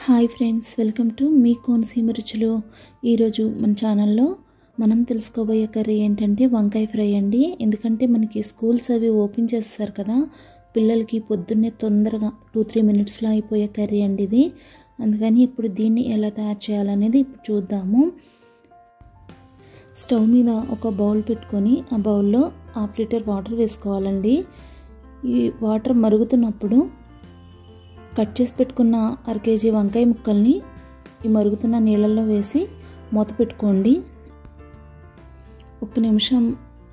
Hi friends, welcome to me Konaseema రుచులు. ఈరోజు మన ఛానల్లో మనం తెలుసుకోబోయే కర్రీ ఏంటంటే వంకాయ ఫ్రై అండి. ఎందుకంటే మనకి స్కూల్స్ అవి ఓపెన్ చేస్తారు కదా, పిల్లలకి పొద్దున్నే తొందరగా 2-3 మినిట్స్లో అయిపోయే కర్రీ అండి ఇది. అందుకని ఇప్పుడు దీన్ని ఎలా తయారు చేయాలనేది ఇప్పుడు చూద్దాము. స్టవ్ మీద ఒక బౌల్ పెట్టుకొని ఆ బౌల్లో 1/2 లీటర్ వాటర్ వేసుకోవాలండి. ఈ వాటర్ మరుగుతున్నప్పుడు కట్ చేసి పెట్టుకున్న 1/2 కేజీ వంకాయ ముక్కల్ని ఈ మరుగుతున్న నీళ్ళల్లో వేసి మూత పెట్టుకోండి. 1 నిమిషం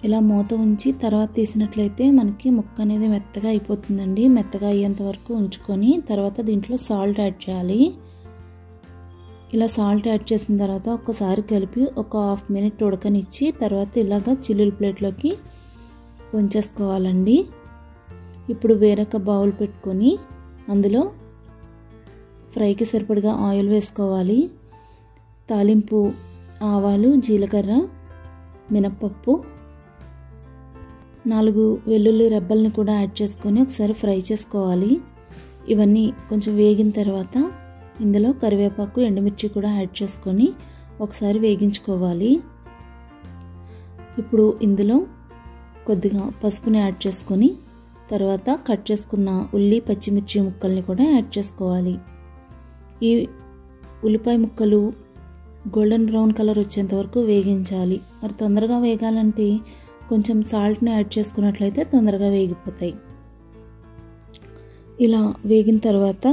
ఇలా మూత ఉంచి తర్వాత తీసినట్లయితే మనకి ముక్క అనేది మెత్తగా అయిపోతుందండి. మెత్తగా అయ్యేంత వరకు ఉంచుకొని తర్వాత దీంట్లో సాల్ట్ యాడ్ చేయాలి. ఇలా సాల్ట్ యాడ్ చేసిన తర్వాత ఒక్కసారి కలిపి ఒక 1/2 మినిట్ ఉడకనిచ్చి తర్వాత ఇలాగా చిల్లుల ప్లేట్లోకి ఉంచేసుకోవాలండి. ఇప్పుడు వేరొక బౌల్ పెట్టుకొని అందులో ఫ్రైకి సరిపడగా ఆయిల్ వేసుకోవాలి. తాలింపు ఆవాలు, జీలకర్ర, మినప్పప్పు, 4 వెల్లుల్లి రెబ్బల్ని కూడా యాడ్ చేసుకొని ఒకసారి ఫ్రై చేసుకోవాలి. ఇవన్నీ కొంచెం వేగిన తర్వాత ఇందులో కరివేపాకు, ఎండుమిర్చి కూడా యాడ్ చేసుకొని ఒకసారి వేగించుకోవాలి. ఇప్పుడు ఇందులో కొద్దిగా పసుపుని యాడ్ చేసుకొని తర్వాత కట్ చేసుకున్న ఉల్లి, పచ్చిమిర్చి ముక్కల్ని కూడా యాడ్ చేసుకోవాలి. ఈ ఉల్లిపాయ ముక్కలు గోల్డెన్ బ్రౌన్ కలర్ వచ్చేంత వరకు వేగించాలి. మరి తొందరగా వేగాలంటే కొంచెం సాల్ట్ని యాడ్ చేసుకున్నట్లయితే తొందరగా వేగిపోతాయి. ఇలా వేగిన తర్వాత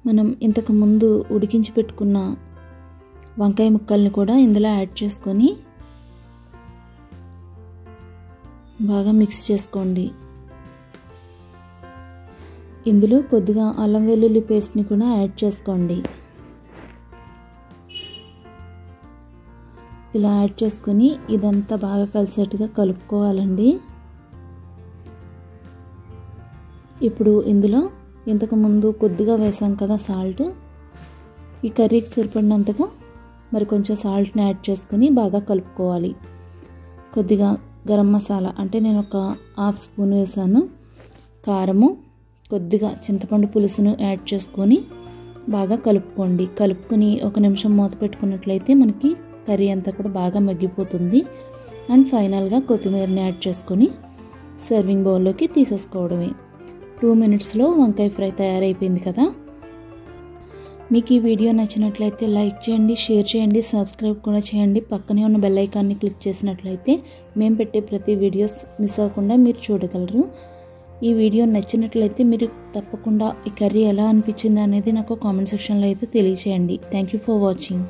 మనం ఇంతకు ముందు ఉడికించి పెట్టుకున్న వంకాయ ముక్కల్ని కూడా ఇందులో యాడ్ చేసుకొని బాగా మిక్స్ చేసుకోండి. ఇందులో కొద్దిగా అల్లం వెల్లుల్లి పేస్ట్ని కూడా యాడ్ చేసుకోండి. ఇలా యాడ్ చేసుకొని ఇదంతా బాగా కలిసేట్టుగా కలుపుకోవాలండి. ఇప్పుడు ఇందులో ఇంతకుముందు కొద్దిగా వేసాం కదా సాల్ట్, ఈ కర్రీకి సరిపడినంతగా మరి కొంచెం సాల్ట్ని యాడ్ చేసుకొని బాగా కలుపుకోవాలి. కొద్దిగా గరం మసాలా అంటే నేను ఒక 1/2 స్పూన్ వేసాను. కారము, కొద్దిగా చింతపండు పులుసును యాడ్ చేసుకొని బాగా కలుపుకోండి. కలుపుకొని 1 నిమిషం మూత పెట్టుకున్నట్లయితే మనకి కర్రీ అంతా కూడా బాగా మగ్గిపోతుంది. అండ్ ఫైనల్గా కొత్తిమీరని యాడ్ చేసుకొని సర్వింగ్ బౌల్లోకి తీసేసుకోవడమే. 2 మినిట్స్లో వంకాయ ఫ్రై తయారైపోయింది కదా. మీకు ఈ వీడియో నచ్చినట్లయితే లైక్ చేయండి, షేర్ చేయండి, సబ్స్క్రైబ్ కూడా చేయండి. పక్కనే ఉన్న బెల్ ఐకాన్ని క్లిక్ చేసినట్లయితే మేము పెట్టే ప్రతి వీడియోస్ మిస్ అవ్వకుండా మీరు చూడగలరు. ఈ వీడియో నచ్చినట్లయితే మీరు తప్పకుండా ఈ కర్రీ ఎలా అనిపించింది అనేది నాకు కామెంట్ సెక్షన్లో అయితే తెలియచేయండి. Thank you for watching.